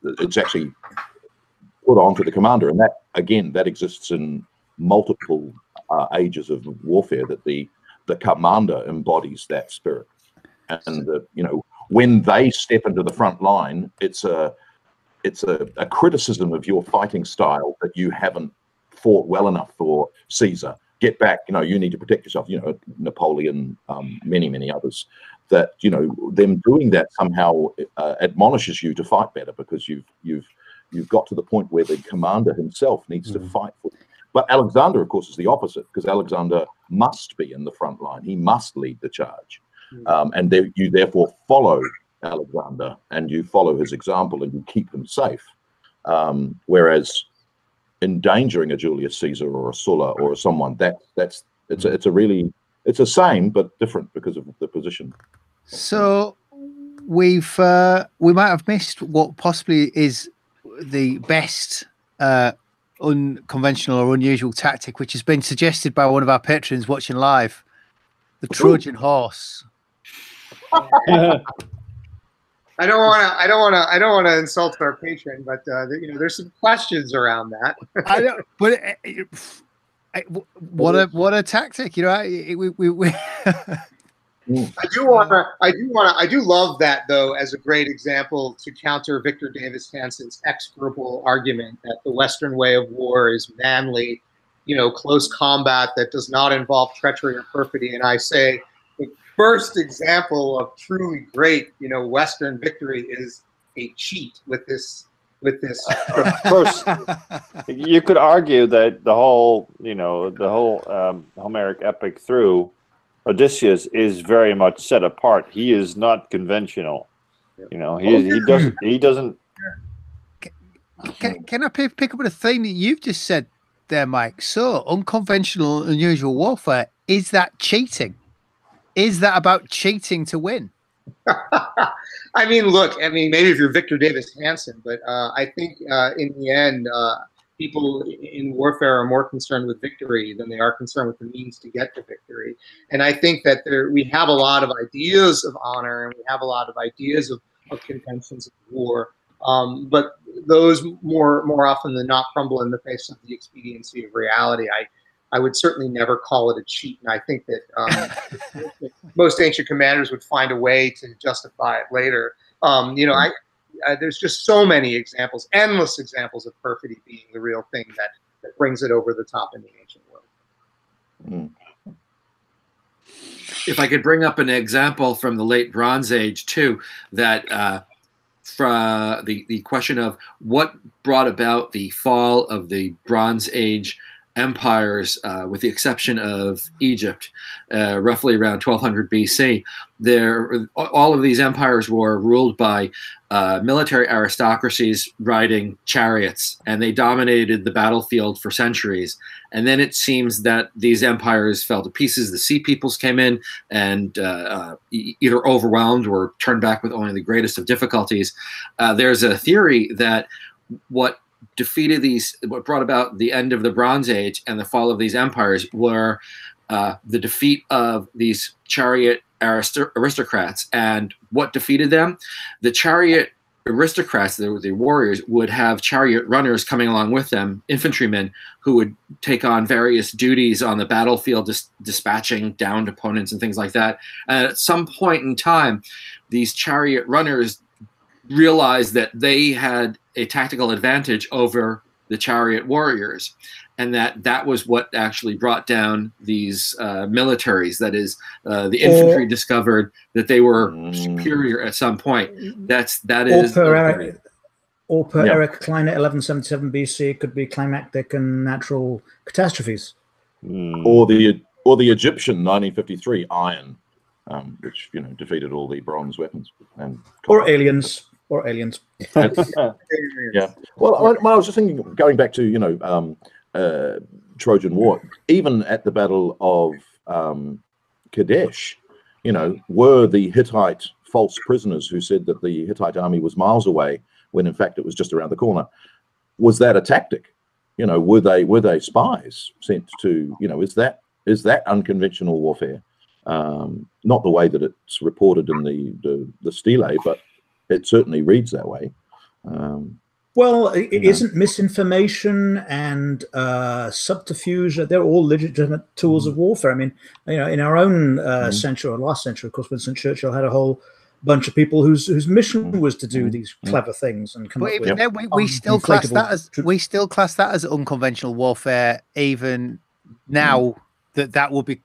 it's actually put onto the commander, and that exists in multiple ages of warfare. That the commander embodies that spirit, and when they step into the front line, it's a criticism of your fighting style that you haven't fought well enough for Caesar. Get back, you need to protect yourself. Napoleon, many others. That them doing that somehow admonishes you to fight better, because you've got to the point where the commander himself needs to fight for you. But Alexander, of course, is the opposite, because Alexander must be in the front line. He must lead the charge, and you therefore follow Alexander, and you follow his example, and you keep him safe. Whereas endangering a Julius Caesar or a Sulla or someone, it's the same but different because of the position.
So we might have missed what possibly is the best unconventional or unusual tactic, which has been suggested by one of our patrons watching live, the Trojan horse.
I don't want to insult our patron, but there's some questions around that.
I know, but what a tactic, we
I do love that, though, as a great example to counter Victor Davis Hanson's execrable argument that the Western way of war is manly, close combat that does not involve treachery or perfidy. And I say the first example of truly great, Western victory is a cheat with this.
Of course, you could argue that the whole Homeric epic through Odysseus is very much set apart. He is not conventional. He doesn't.
Can I pick up on a thing that you've just said there, Mike? So, unconventional, unusual warfare, is that cheating? Is that about cheating to win?
Maybe if you're Victor Davis Hanson, but I think in the end, people in warfare are more concerned with victory than they are concerned with the means to get to victory. And I think that we have a lot of ideas of honor, and we have a lot of ideas of conventions of war, but those more often than not crumble in the face of the expediency of reality. I would certainly never call it a cheat, and I think that most ancient commanders would find a way to justify it later. There's just so many examples, endless examples of perfidy being the real thing that brings it over the top in the ancient world.
If I could bring up an example from the late Bronze Age too, that from the question of what brought about the fall of the Bronze Age empires, with the exception of Egypt, roughly around 1200 BC. All of these empires were ruled by military aristocracies riding chariots, and they dominated the battlefield for centuries. And then it seems that these empires fell to pieces. The sea peoples came in and either overwhelmed or turned back with only the greatest of difficulties. There's a theory that what brought about the end of the Bronze Age and the fall of these empires were the defeat of these chariot aristocrats. And what defeated them? The chariot aristocrats, the warriors, would have chariot runners coming along with them, infantrymen, who would take on various duties on the battlefield, dispatching downed opponents and things like that. And at some point in time, these chariot runners realized that they had a tactical advantage over the chariot warriors, and that was what actually brought down these militaries. That is, the infantry discovered that they were superior at some point.
Or per Eric Klein at 1177 BC, it could be climactic and natural catastrophes.
Or the Egyptian 1953 iron, which defeated all the bronze weapons.
Or aliens.
Yeah. Well, I was just thinking, going back to Trojan War, even at the Battle of Kadesh, were the Hittite false prisoners who said that the Hittite army was miles away when in fact it was just around the corner. Was that a tactic? Were they spies sent to, is that unconventional warfare? Not the way that it's reported in the stele, but it certainly reads that way.
Well, it isn't misinformation and subterfuge. They're all legitimate tools of warfare. I mean, in our own century, or last century, of course, Winston Churchill had a whole bunch of people whose mission was to do these clever things and come up with.
Then we still class that as unconventional warfare. Even now, that would be,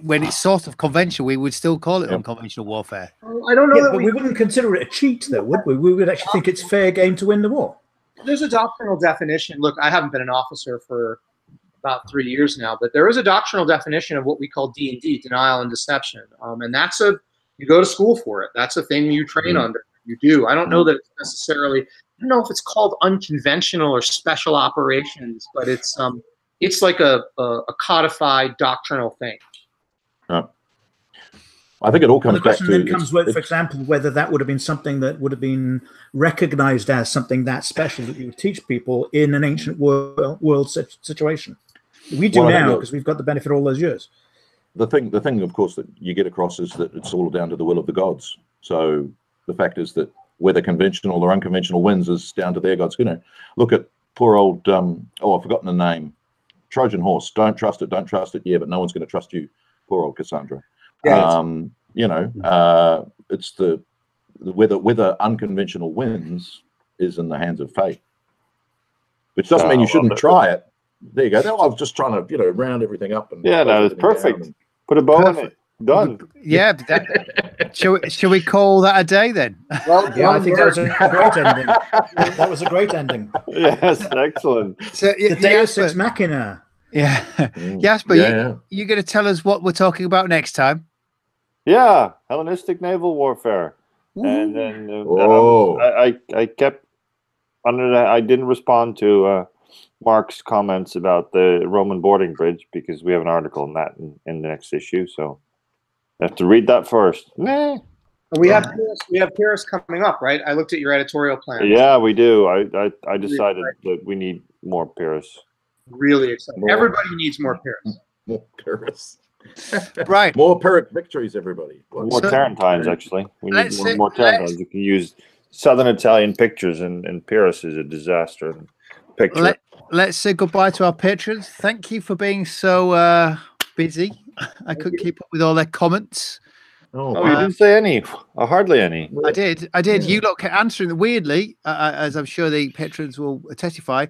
when it's sort of conventional, we would still call it unconventional warfare.
I don't know,
but we wouldn't consider it a cheat, though, would we? We would actually think it's fair game to win the war.
There's a doctrinal definition. Look, I haven't been an officer for about 3 years now, but there is a doctrinal definition of what we call D&D, denial and deception, and that's you go to school for it. That's a thing you train under. You do. I don't know that it's necessarily. I don't know if it's called unconventional or special operations, but it's like a codified doctrinal thing.
I think it all comes back to.
Then comes with, for example, whether that would have been something that would have been recognized as something that special that you would teach people in an ancient world situation. We do now because we've got the benefit of all those years.
The thing, of course, that you get across is that it's all down to the will of the gods. So the fact is that whether conventional or unconventional wins is down to their gods. Look at poor old I've forgotten the name. Trojan horse. Don't trust it. Don't trust it. Yeah, but no one's going to trust you. Poor old Cassandra. It's whether unconventional wins is in the hands of fate, which doesn't mean you shouldn't try it. There you go. I was just trying to round everything up. And
it's perfect. Put a bow in it. Done.
Yeah. Shall we call that a day then?
Well, I think that was a great ending. That was a great ending.
Yes, excellent.
So, the Deus Ex Machina.
Yeah. Yes, but you're going to tell us what we're talking about next time.
Yeah, Hellenistic naval warfare. Ooh. And then I kept under that. I didn't respond to Mark's comments about the Roman boarding bridge because we have an article on that in the next issue. So I have to read that first.
Nah. We have Paris coming up, right? I looked at your editorial plan.
Yeah, we do. I decided that we need more Paris.
Really excited. Everybody needs more Paris.
More Paris.
Right.
More Pyrrhic victories, everybody.
More Tarentines, actually. We need more Tarentines. You can use Southern Italian pictures, and Paris is a disaster picture.
Let's say goodbye to our patrons. Thank you for being so busy. I couldn't keep up with all their comments.
Oh, you didn't say any. Hardly any.
I did. Yeah. You lot kept answering. Weirdly, as I'm sure the patrons will testify,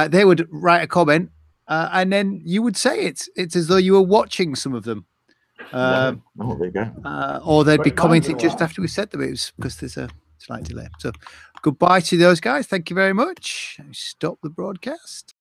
they would write a comment, and then you would say it. It's as though you were watching some of them.
There you go.
Or they'd be commenting just after we said them. It was because there's a slight delay. So goodbye to those guys. Thank you very much. Stop the broadcast.